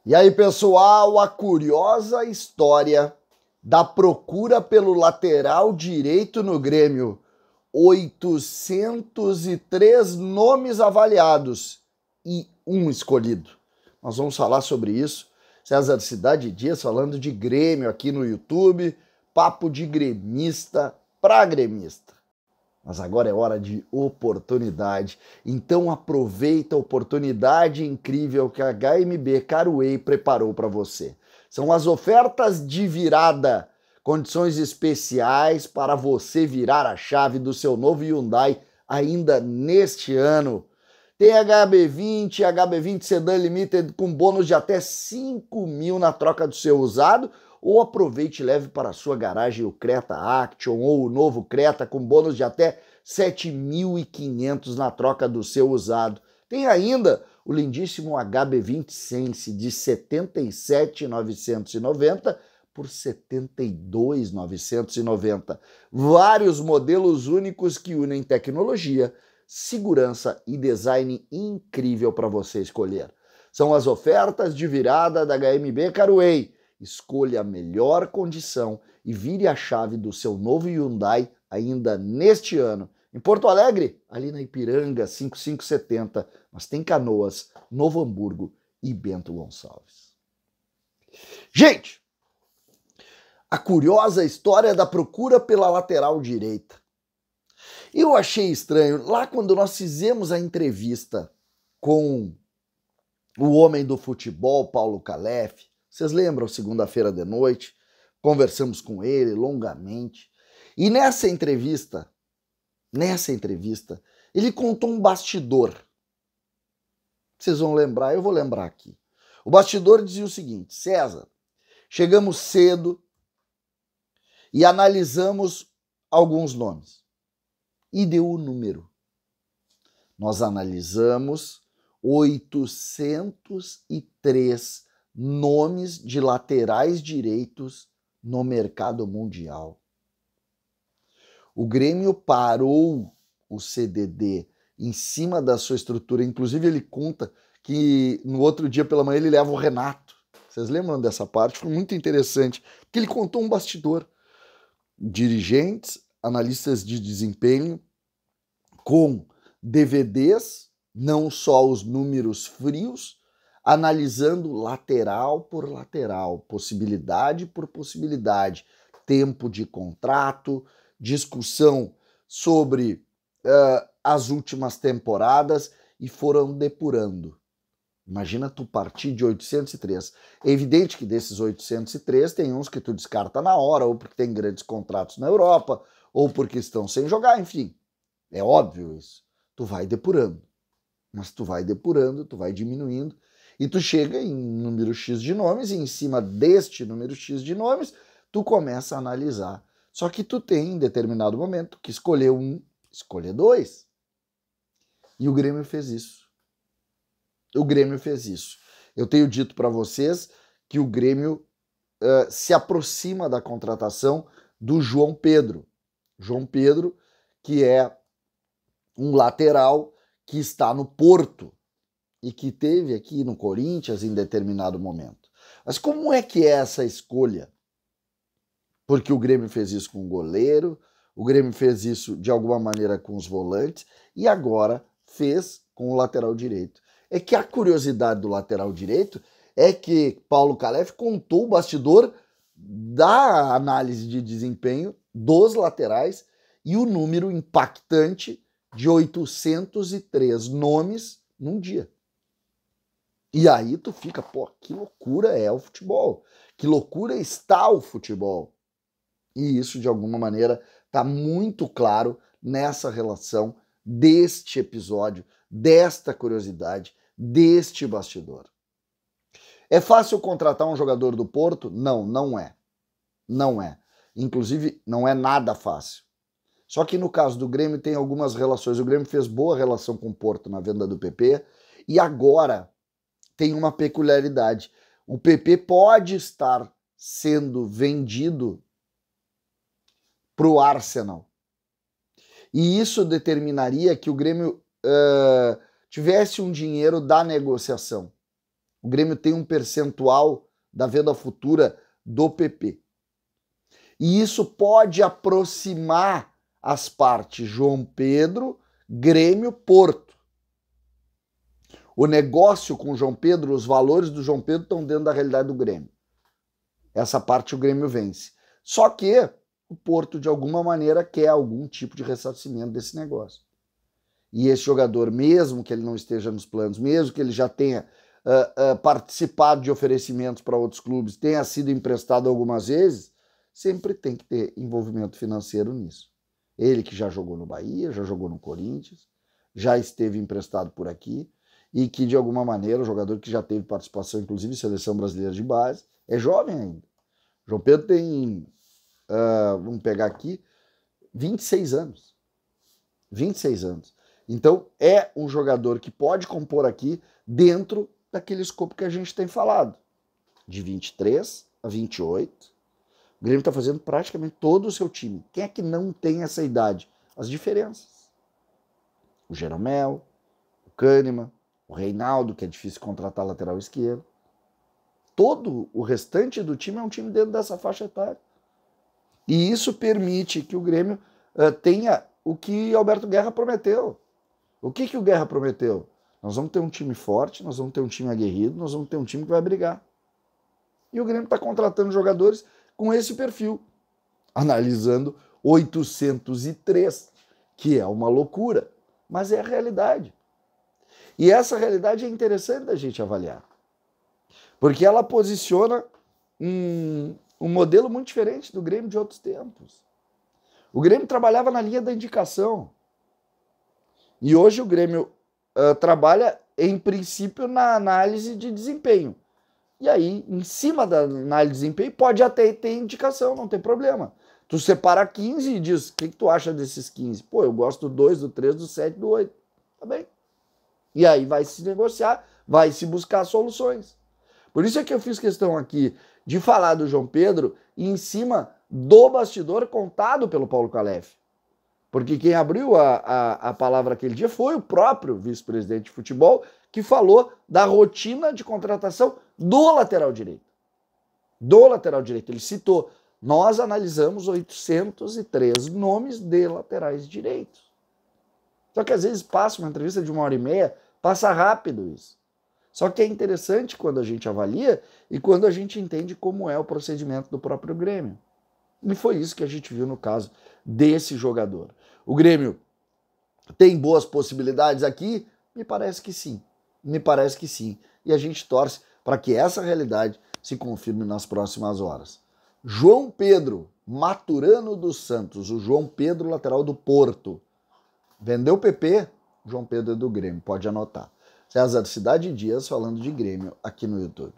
E aí, pessoal, a curiosa história da procura pelo lateral direito no Grêmio. 803 nomes avaliados e um escolhido. Nós vamos falar sobre isso. César Cidade Dias falando de Grêmio aqui no YouTube. Papo de gremista para gremista. Mas agora é hora de oportunidade. Então aproveita a oportunidade incrível que a HMB Caruei preparou para você. São as ofertas de virada, condições especiais para você virar a chave do seu novo Hyundai ainda neste ano. Tem HB20, HB20 Sedan Limited com bônus de até 5 mil na troca do seu usado, ou aproveite e leve para a sua garagem o Creta Action ou o novo Creta com bônus de até 7.500 na troca do seu usado. Tem ainda o lindíssimo HB20 Sense de 77.990 por 72.990. Vários modelos únicos que unem tecnologia, segurança e design incrível para você escolher. São as ofertas de virada da HMB Caruei. Escolha a melhor condição e vire a chave do seu novo Hyundai ainda neste ano. Em Porto Alegre, ali na Ipiranga 5570, mas tem Canoas, Novo Hamburgo e Bento Gonçalves. Gente, a curiosa história da procura pela lateral direita. Eu achei estranho, lá quando nós fizemos a entrevista com o homem do futebol, Paulo Calef, vocês lembram, segunda-feira de noite, conversamos com ele longamente, e nessa entrevista, ele contou um bastidor. Vocês vão lembrar, eu vou lembrar aqui. O bastidor dizia o seguinte: César, chegamos cedo e analisamos alguns nomes. E deu o número. Nós analisamos 803 nomes de laterais direitos no mercado mundial. O Grêmio parou o CDD em cima da sua estrutura. Inclusive, ele conta que no outro dia pela manhã ele leva o Renato. Vocês lembram dessa parte? Foi muito interessante, porque ele contou um bastidor. Dirigentes, analistas de desempenho, com DVDs, não só os números frios, analisando lateral por lateral, possibilidade por possibilidade, tempo de contrato, discussão sobre as últimas temporadas e foram depurando. Imagina tu partir de 803. É evidente que desses 803 tem uns que tu descarta na hora, ou porque tem grandes contratos na Europa, ou porque estão sem jogar, enfim. É óbvio isso. Tu vai depurando. Mas tu vai depurando, tu vai diminuindo, e tu chega em número X de nomes, e em cima deste número X de nomes, tu começa a analisar. Só que tu tem, em determinado momento, que escolher um, escolher dois. E o Grêmio fez isso. Eu tenho dito para vocês que o Grêmio se aproxima da contratação do João Pedro. João Pedro, que é um lateral que está no Porto e que teve aqui no Corinthians em determinado momento. Mas como é que é essa escolha? Porque o Grêmio fez isso com o goleiro, o Grêmio fez isso de alguma maneira com os volantes e agora fez com o lateral direito. É que a curiosidade do lateral direito é que Paulo Calef contou o bastidor da análise de desempenho dos laterais e o número impactante de 803 nomes num dia. E aí tu fica, pô, que loucura é o futebol, que loucura está o futebol. E isso, de alguma maneira, está muito claro nessa relação deste episódio, desta curiosidade, deste bastidor. É fácil contratar um jogador do Porto? Não, não é. Não é. Inclusive, não é nada fácil. Só que no caso do Grêmio tem algumas relações. O Grêmio fez boa relação com o Porto na venda do PP e agora tem uma peculiaridade. O PP pode estar sendo vendido para o Arsenal. E isso determinaria que o Grêmio tivesse um dinheiro da negociação. O Grêmio tem um percentual da venda futura do PP. E isso pode aproximar as partes João Pedro, Grêmio, Porto. O negócio com o João Pedro, os valores do João Pedro estão dentro da realidade do Grêmio. Essa parte o Grêmio vence. Só que o Porto, de alguma maneira, quer algum tipo de ressarcimento desse negócio. E esse jogador, mesmo que ele não esteja nos planos, mesmo que ele já tenha participado de oferecimentos para outros clubes, tenha sido emprestado algumas vezes, sempre tem que ter envolvimento financeiro nisso. Ele que já jogou no Bahia, já jogou no Corinthians, já esteve emprestado por aqui, e que, de alguma maneira, o jogador que já teve participação, inclusive em seleção brasileira de base, é jovem ainda. João Pedro tem, vamos pegar aqui, 26 anos. 26 anos. Então, é um jogador que pode compor aqui dentro daquele escopo que a gente tem falado. De 23 a 28. O Grêmio está fazendo praticamente todo o seu time. Quem é que não tem essa idade? As diferenças. O Jeromel, o Kahneman, o Reinaldo, que é difícil contratar lateral esquerdo. Todo o restante do time é um time dentro dessa faixa etária. E isso permite que o Grêmio tenha o que Alberto Guerra prometeu. O que o Guerra prometeu? Nós vamos ter um time forte, nós vamos ter um time aguerrido, nós vamos ter um time que vai brigar. E o Grêmio está contratando jogadores com esse perfil, analisando 803, que é uma loucura, mas é a realidade. E essa realidade é interessante da gente avaliar, porque ela posiciona um modelo muito diferente do Grêmio de outros tempos. O Grêmio trabalhava na linha da indicação, e hoje o Grêmio trabalha, em princípio, na análise de desempenho. E aí, em cima da análise de desempenho, pode até ter indicação, não tem problema. Tu separa 15 e diz, o que tu acha desses 15? Pô, eu gosto do 2, do 3, do 7, do 8. Tá bem. E aí vai se negociar, vai se buscar soluções. Por isso é que eu fiz questão aqui de falar do João Pedro em cima do bastidor contado pelo Paulo Calef. Porque quem abriu a palavra aquele dia foi o próprio vice-presidente de futebol, que falou da rotina de contratação do lateral direito. Do lateral direito. Ele citou, nós analisamos 803 nomes de laterais direitos. Só que às vezes passa uma entrevista de 1h30, passa rápido isso. Só que é interessante quando a gente avalia e quando a gente entende como é o procedimento do próprio Grêmio. E foi isso que a gente viu no caso desse jogador. O Grêmio tem boas possibilidades aqui? Me parece que sim. Me parece que sim. E a gente torce para que essa realidade se confirme nas próximas horas. João Pedro, Maturano dos Santos, o João Pedro, lateral do Porto. Vendeu o PP, João Pedro é do Grêmio, pode anotar. César Cidade Dias falando de Grêmio aqui no YouTube.